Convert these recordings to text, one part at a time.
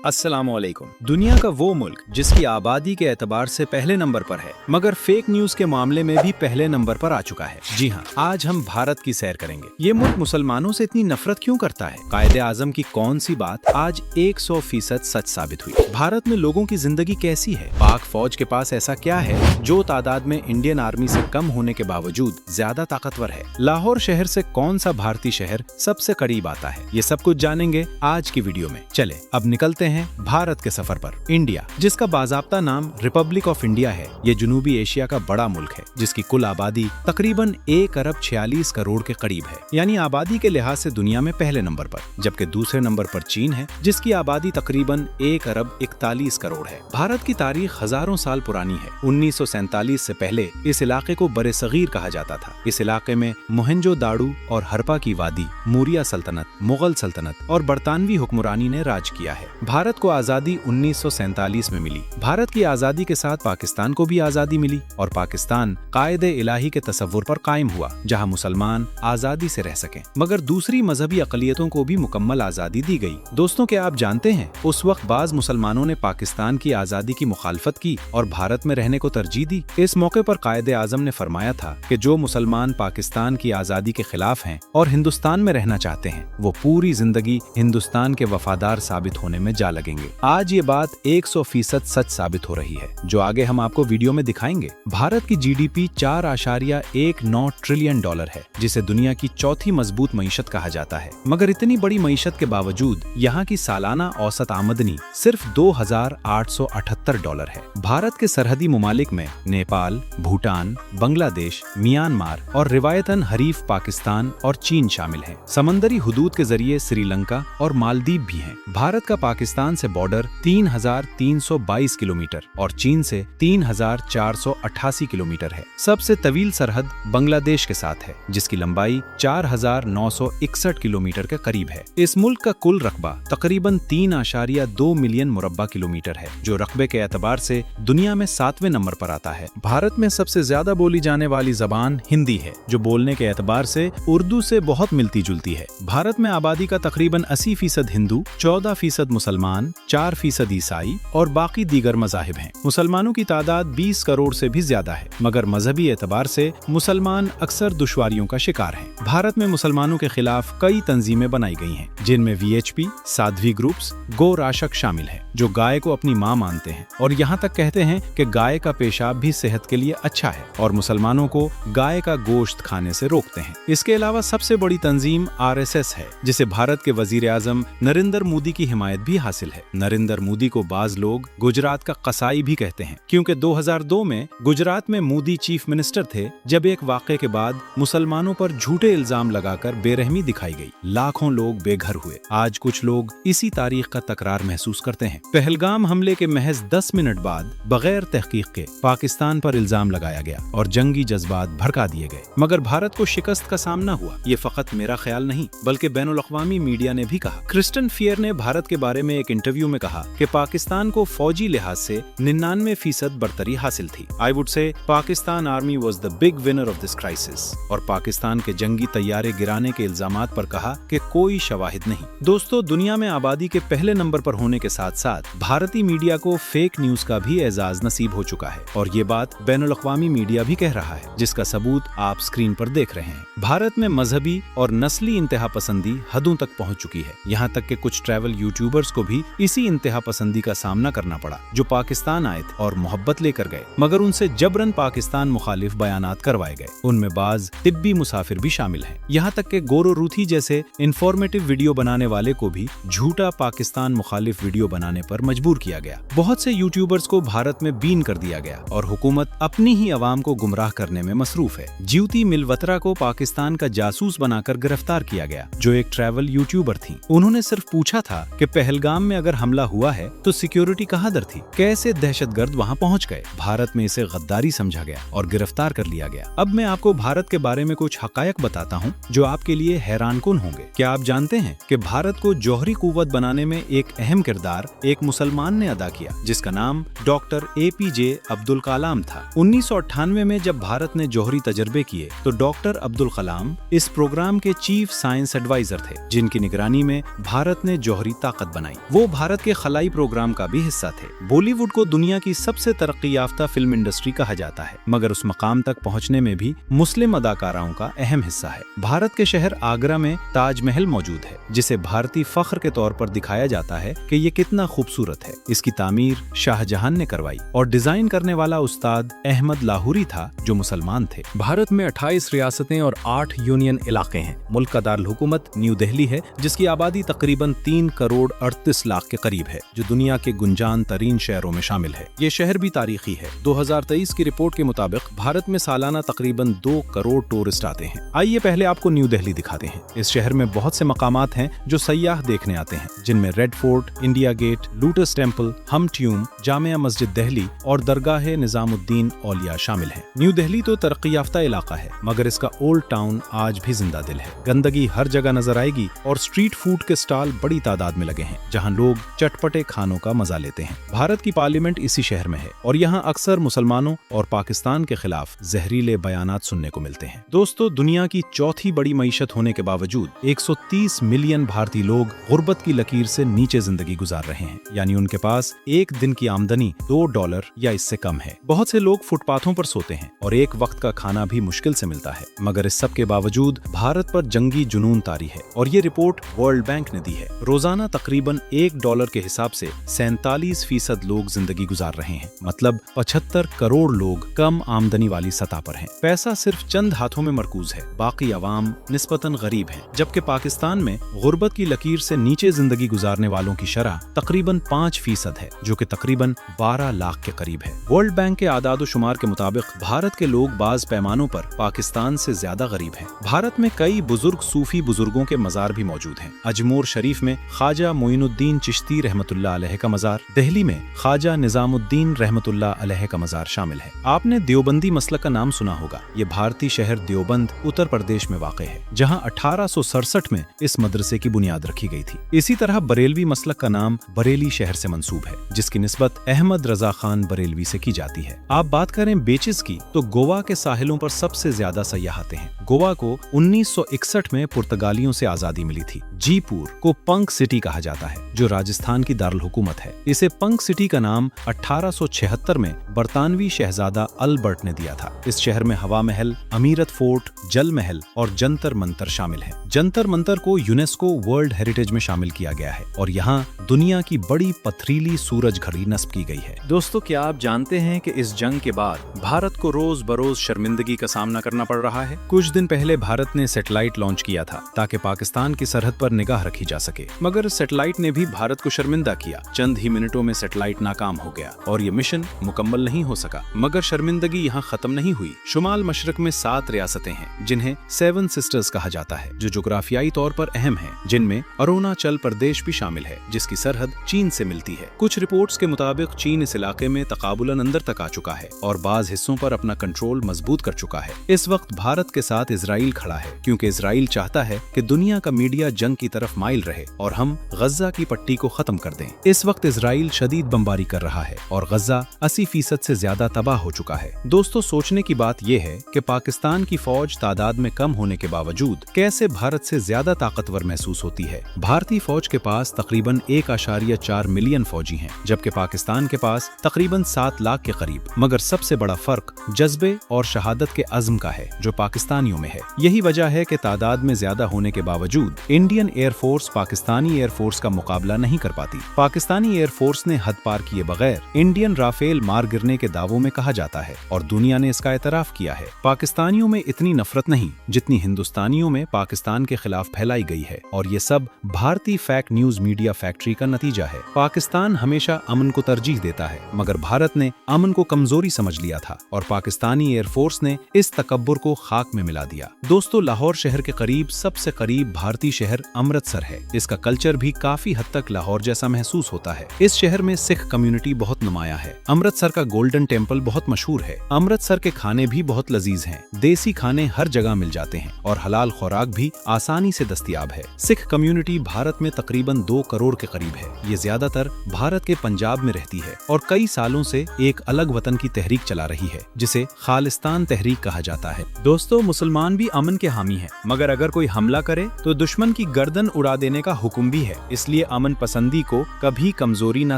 अस्सलाम वालेकुम। दुनिया का वो मुल्क जिसकी आबादी के एतबार से पहले नंबर पर है मगर फेक न्यूज के मामले में भी पहले नंबर पर आ चुका है। जी हाँ, आज हम भारत की सैर करेंगे। ये मुल्क मुसलमानों से इतनी नफरत क्यों करता है? कायदे आजम की कौन सी बात आज 100% सच साबित हुई? भारत में लोगों की जिंदगी कैसी है? पाक फौज के पास ऐसा क्या है जो तादाद में इंडियन आर्मी से कम होने के बावजूद ज्यादा ताकतवर है? लाहौर शहर से कौन सा भारतीय शहर सबसे करीब आता है? ये सब कुछ जानेंगे आज की वीडियो में। चले अब निकलते हैं भारत के सफर पर। इंडिया, जिसका बाज़ाब्ता नाम रिपब्लिक ऑफ इंडिया है, ये जनूबी एशिया का बड़ा मुल्क है जिसकी कुल आबादी तकरीबन 1 अरब 46 करोड़ के करीब है, यानी आबादी के लिहाज से दुनिया में पहले नंबर पर। जबकि दूसरे नंबर पर चीन है जिसकी आबादी तकरीबन 1 अरब 41 करोड़ है। भारत की तारीख हजारों साल पुरानी है। 1947 से पहले इस इलाके को बरे सगीर कहा जाता था। इस इलाके में मोहनजोदाड़ो और हरप्पा की वादी, मौर्य सल्तनत, मुगल सल्तनत और बरतानवी हुक्मरानी ने राज किया है। भारत को आजादी 1947 में मिली। भारत की आजादी के साथ पाकिस्तान को भी आजादी मिली और पाकिस्तान कायदे इलाही के तसव्वुर पर कायम हुआ, जहां मुसलमान आजादी से रह सकें। मगर दूसरी मजहबी अकलियतों को भी मुकम्मल आजादी दी गई। दोस्तों, क्या आप जानते हैं उस वक्त बाज मुसलमानों ने पाकिस्तान की आजादी की मुखालफत की और भारत में रहने को तरजीह दी। इस मौके पर कायदे आजम ने फरमाया था कि जो मुसलमान पाकिस्तान की आजादी के खिलाफ हैं और हिंदुस्तान में रहना चाहते हैं, वो पूरी जिंदगी हिंदुस्तान के वफादार साबित होने में जा लगेंगे। आज ये बात 100% सच साबित हो रही है, जो आगे हम आपको वीडियो में दिखाएंगे। भारत की जीडीपी 4.19 ट्रिलियन डॉलर है, जिसे दुनिया की चौथी मजबूत मईशत कहा जाता है। मगर इतनी बड़ी मईशत के बावजूद यहाँ की सालाना औसत आमदनी सिर्फ 2,878 डॉलर है। भारत के सरहदी मुमालिक में नेपाल, भूटान, बांग्लादेश, म्यांमार और रिवायतन हरीफ पाकिस्तान और चीन शामिल हैं। समंदरी हुदूद के जरिए श्रीलंका और मालदीव भी हैं। भारत का पाकिस्तान से बॉर्डर 3,322 किलोमीटर और चीन से 3,488 किलोमीटर है। सबसे तवील सरहद बांग्लादेश के साथ है, जिसकी लंबाई 4,961 किलोमीटर के करीब है। इस मुल्क का कुल रकबा तकरीबन 3.2 मिलियन मुरब्बा किलोमीटर है, जो रकबे के एतबार से दुनिया में 7वें नंबर पर आता है। भारत में सबसे ज्यादा बोली जाने वाली जबान हिंदी है, जो बोलने के एतबार से उर्दू से बहुत मिलती जुलती है। भारत में आबादी का तकरीबन 80% हिंदू, 14% मुसलमान, 4% ईसाई और बाकी दीगर मज़ाहिब हैं। मुसलमानों की तादाद 20 करोड़ से भी ज्यादा है, मगर मजहबी एतबार से मुसलमान अक्सर दुश्वारियों का शिकार हैं। भारत में मुसलमानों के खिलाफ कई तंजीमें बनाई गई हैं, जिनमें VHP, साध्वी ग्रुप्स, गो राशक शामिल है, जो गाय को अपनी माँ मानते हैं और यहाँ तक कहते हैं कि गाय का पेशाब भी सेहत के लिए अच्छा है और मुसलमानों को गाय का गोश्त खाने से रोकते हैं। इसके अलावा सबसे बड़ी तंजीम RSS है, जिसे भारत के वजीर आजम नरेंद्र मोदी की हिमायत भी हासिल है। नरेंद्र मोदी को बाज लोग गुजरात का कसाई भी कहते हैं, क्योंकि 2002 में गुजरात में मोदी चीफ मिनिस्टर थे, जब एक वाक़े के बाद मुसलमानों पर झूठे इल्जाम लगाकर बेरहमी दिखाई गई। लाखों लोग बेघर हुए। आज कुछ लोग इसी तारीख का तकरार महसूस करते हैं। पहलगाम हमले के महज 10 मिनट बाद बगैर तहकीक के पाकिस्तान पर इल्जाम लगाया गया और जंगी जज्बात भड़का दिए गए, मगर भारत को शिकस्त का सामना हुआ। ये फकत मेरा ख्याल नहीं, बल्कि बैनुल अक़वामी मीडिया ने भी कहा। क्रिस्टन फियर ने भारत के बारे में एक इंटरव्यू में कहा कि पाकिस्तान को फौजी लिहाज से 99% बरतरी हासिल थी। I would say Pakistan army was the big winner of this crisis. और पाकिस्तान के जंगी तैयारे गिराने के इल्जामात पर कहा कि कोई शवाहिद नहीं। दोस्तों, दुनिया में आबादी के पहले नंबर पर होने के साथ साथ भारतीय मीडिया को फेक न्यूज का भी एजाज नसीब हो चुका है और ये बात बैनुल अक़वामी मीडिया भी कह रहा है, जिसका सबूत आप स्क्रीन पर देख रहे हैं। भारत में मजहबी और नस्ली इंतहा पसंदी हदों तक पहुंच चुकी है। यहाँ तक कि कुछ ट्रैवल यूट्यूबर्स को भी इसी इंतहा पसंदी का सामना करना पड़ा, जो पाकिस्तान आए थे और मोहब्बत लेकर गए, मगर उनसे जबरन पाकिस्तान मुखालिफ बयानात करवाए गए। उनमें बाज तिब्बी मुसाफिर भी शामिल हैं। यहाँ तक कि गोरो रूथी जैसे इंफॉर्मेटिव वीडियो बनाने वाले को भी झूठा पाकिस्तान मुखालिफ वीडियो बनाने पर मजबूर किया गया। बहुत से यूट्यूबर्स को भारत में बीन कर दिया गया और हुकूमत अपनी ही आवाम को गुमराह करने में मसरूफ है। ज्योति मिलवत्रा को पाकिस्तान का जासूस बनाकर गिरफ्तार किया गया, जो एक ट्रैवल यूट्यूबर थी। उन्होंने सिर्फ पूछा था कि पहलगाम में अगर हमला हुआ है तो सिक्योरिटी कहाँ दर थी, कैसे दहशतगर्द वहाँ पहुँच गए। भारत में इसे गद्दारी समझा गया और गिरफ्तार कर लिया गया। अब मैं आपको भारत के बारे में कुछ हकायक बताता हूँ जो आपके लिए हैरानकुन होंगे। क्या आप जानते हैं कि भारत को जौहरी कुव्वत बनाने में एक अहम किरदार एक मुसलमान ने अदा किया, जिसका नाम डॉक्टर APJ अब्दुल कलाम था। 1998 में जब भारत ने जौहरी तजर्बे किए तो डॉक्टर अब्दुल कलाम इस प्रोग्राम के चीफ साइंस एडवाइजर थे, जिनकी निगरानी में भारत ने जौहरी ताकत बनाई। वो भारत के खलाई प्रोग्राम का भी हिस्सा थे। बॉलीवुड को दुनिया की सबसे तरक्की याफ्ता फिल्म इंडस्ट्री कहा जाता है, मगर उस मकाम तक पहुंचने में भी मुस्लिम अदाकाराओं का अहम हिस्सा है। भारत के शहर आगरा में ताजमहल मौजूद है, जिसे भारतीय फख्र के तौर पर दिखाया जाता है कि ये कितना खूबसूरत है। इसकी तामीर शाहजहां ने करवाई और डिजाइन करने वाला उस्ताद अहमद लाहौरी था, जो मुसलमान थे। भारत में 28 रियासतें और 8 यूनियन इलाके हैं। मुल्क का दारुल हुकूमत न्यू दिल्ली है, जिसकी आबादी तकरीबन 3 करोड़ 38 लाख के करीब है, जो दुनिया के गुंजान तरीन शहरों में शामिल है। ये शहर भी तारीखी है। 2023 की रिपोर्ट के मुताबिक भारत में सालाना तकरीबन 2 करोड़ टूरिस्ट आते हैं। आइए पहले आपको न्यू दिल्ली दिखाते हैं। इस शहर में बहुत से मकामात हैं जो सयाह देखने आते हैं, जिनमें red fort, India gate, lotus temple, हमट्यूम, जामिया मस्जिद दिल्ली और दरगाह निजामुद्दीन औलिया शामिल हैं। न्यू दिल्ली तो तरक्की याफ्ता इलाका है, मगर इसका ओल्ड टाउन आज भी जिंदा दिल है। गंदगी हर जगह नजर आएगी और स्ट्रीट फूड के स्टॉल बड़ी तादाद में लगे हैं, जहां लोग चटपटे खानों का मजा लेते हैं। भारत की पार्लियामेंट इसी शहर में है और यहाँ अक्सर मुसलमानों और पाकिस्तान के खिलाफ जहरीले बयानात सुनने को मिलते हैं। दोस्तों, दुनिया की चौथी बड़ी मईशत होने के बावजूद 130 मिलियन भारतीय लोग गुर्बत की लकीर से नीचे जिंदगी गुजार रहे हैं, यानी उनके पास एक दिन की आमदनी $2 या इससे कम है। बहुत से लोग फुटपाथों पर सोते हैं और एक वक्त का खाना भी मुश्किल से मिलता है, मगर इस सब के बावजूद भारत पर जंगी जुनून तारी है और ये रिपोर्ट वर्ल्ड बैंक ने दी है। रोजाना तकरीबन $1 के हिसाब से 47% लोग जिंदगी गुजार रहे हैं, मतलब 75 करोड़ लोग कम आमदनी वाली सतह पर हैं। पैसा सिर्फ चंद हाथों में मरकूज है, बाकी अवाम निस्बतन गरीब है। जबकि पाकिस्तान में गुर्बत की लकीर से नीचे जिंदगी गुजारने वालों की शरह तकरीबन 5% है, जो कि तकरीबन 12 लाख के करीब है। वर्ल्ड बैंक के आदाद व शुमार के मुताबिक भारत के लोग बाज पैमानों पर पाकिस्तान से ज्यादा गरीब हैं। भारत में कई बुजुर्ग सूफी बुजुर्गों के मजार भी मौजूद हैं। अजमोर शरीफ में ख्वाजा मोइनुद्दीन चिश्ती रहमतुल्लाह अलैह का मजार, दिल्ली में ख्वाजा निजामुद्दीन रहमतुल्लाह अलैह का मजार शामिल है। आपने देवबंदी मसलक का नाम सुना होगा। ये भारतीय शहर देवबंद उत्तर प्रदेश में वाक़ है, जहाँ 1867 में इस मदरसे की बुनियाद रखी गई थी। इसी तरह बरेलवी मसलक का नाम बरेली शहर से मंसूब है, जिसकी निस्बत अहमद रजा खान बरेलवी से की जाती है। आप बात करें बीचेस की, तो गोवा के साहिलों पर सबसे ज्यादा सयाह आते हैं। गोवा को 1961 में पुर्तगालियों से आजादी मिली थी। जीपुर को पंक सिटी कहा जाता है, जो राजस्थान की दारुल हुकूमत है। इसे पंक सिटी का नाम 1876 में बरतानवी शहजादा अल्बर्ट ने दिया था। इस शहर में हवा महल, अमीरत फोर्ट, जल महल और जंतर मंतर शामिल है। जंतर मंतर को यूनेस्को वर्ल्ड हेरिटेज में शामिल किया गया है और यहाँ दुनिया की बड़ी पथरीली सूरज घड़ी नस्ब की गई है। दोस्तों, क्या आप जानते हैं कि इस जंग के बाद भारत को रोज बरोज शर्मिंदगी का सामना करना पड़ रहा है? कुछ दिन पहले भारत ने सैटेलाइट लॉन्च किया था ताकि पाकिस्तान की सरहद पर निगाह रखी जा सके, मगर सैटेलाइट ने भी भारत को शर्मिंदा किया। चंद ही मिनटों में सैटेलाइट नाकाम हो गया और ये मिशन मुकम्मल नहीं हो सका। मगर शर्मिंदगी यहाँ खत्म नहीं हुई। शुमाल मशरक में 7 रियासतें हैं, जिन्हें 7 सिस्टर्स कहा जाता है, जो जोग्राफियाई तौर पर अहम हैं, जिनमें अरुणाचल प्रदेश भी शामिल है, जिसकी सरहद चीन से मिलती है। कुछ रिपोर्ट्स के मुताबिक चीन इस इलाके में तकाबुलन अंदर तक आ चुका है और बाज हिस्सों पर अपना कंट्रोल मजबूत कर चुका है। इस वक्त भारत के साथ इजराइल खड़ा है, क्योंकि इजराइल चाहता है कि दुनिया का मीडिया जंग की तरफ माइल रहे और हम गज्जा की पट्टी को खत्म कर दें। इस वक्त इजराइल शदीद बमबारी कर रहा है और गज्जा 80% से ज्यादा तबाह हो चुका है। दोस्तों, सोचने की बात यह है कि पाकिस्तान की फौज तादाद में कम होने के बावजूद कैसे भारत से ज्यादा ताकतवर महसूस होती है। भारतीय फौज के पास तकरीबन 1.4 मिलियन फौजी हैं, जबकि पाकिस्तान के पास तकरीबन 7 लाख के करीब। मगर सबसे बड़ा फर्क जज्बे और शहादत के अज़्म का है, जो पाकिस्तानियों में है। यही वजह है कि तादाद में ज्यादा होने के बावजूद इंडियन एयरफोर्स पाकिस्तानी एयरफोर्स का मुकाबला नहीं कर पाती। पाकिस्तानी एयरफोर्स ने हद पार किए बगैर इंडियन राफेल मार गिरने के दावों में कहा जाता है और दुनिया ने इसका एतराफ किया है। पाकिस्तानियों में इतनी नफरत नहीं जितनी हिंदुस्तानियों में पाकिस्तान के खिलाफ फैलाई गई है, और ये सब भारतीय फेक न्यूज मीडिया फैक्ट्री का नतीजा है। पाकिस्तान हमेशा अमन को तरजीह देता है, मगर भारत ने अमन को कमजोरी समझ लिया था और पाकिस्तानी एयरफोर्स ने इस तकब्बुर को खाक में मिला दिया। दोस्तों, लाहौर शहर के करीब सबसे करीब भारतीय शहर अमृतसर है। इसका कल्चर भी काफी हद तक लाहौर जैसा महसूस होता है। इस शहर में सिख कम्युनिटी बहुत नुमाया है। अमृतसर का गोल्डन टेम्पल बहुत मशहूर है। अमृतसर के खाने भी बहुत लजीज हैं। देसी खाने हर जगह मिल जाते हैं और हलाल खुराक भी आसानी से दस्तयाब है। सिख कम्युनिटी भारत में तकरीबन 2 करोड़ के करीब है। ये ज्यादातर भारत के पंजाब में रहती है और कई सालों से एक अलग वतन की तहरीक चला रही है, जिसे खालिस्तान तहरीक कहा जाता है। दोस्तों, मुसलमान भी अमन के हामी हैं, मगर अगर कोई हमला करे तो दुश्मन की गर्दन उड़ा देने का हुक्म भी है। इसलिए अमन पसंदी को कभी कमजोरी ना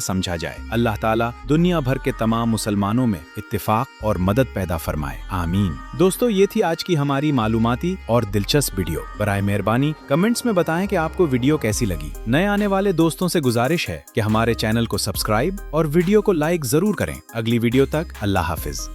समझा जाए। अल्लाह ताला दुनिया भर के तमाम मुसलमानों में इत्तेफाक और मदद पैदा फरमाए, आमीन। दोस्तों, ये थी आज की हमारी मालूमाती और दिलचस्प वीडियो। बराए मेहरबानी कमेंट्स में बताएं कि आपको वीडियो कैसी लगी। नए आने वाले दोस्तों से गुजारिश है कि हमारे चैनल को सब्सक्राइब और वीडियो को लाइक जरूर करें। अगली वीडियो तक अल्लाह हाफिज।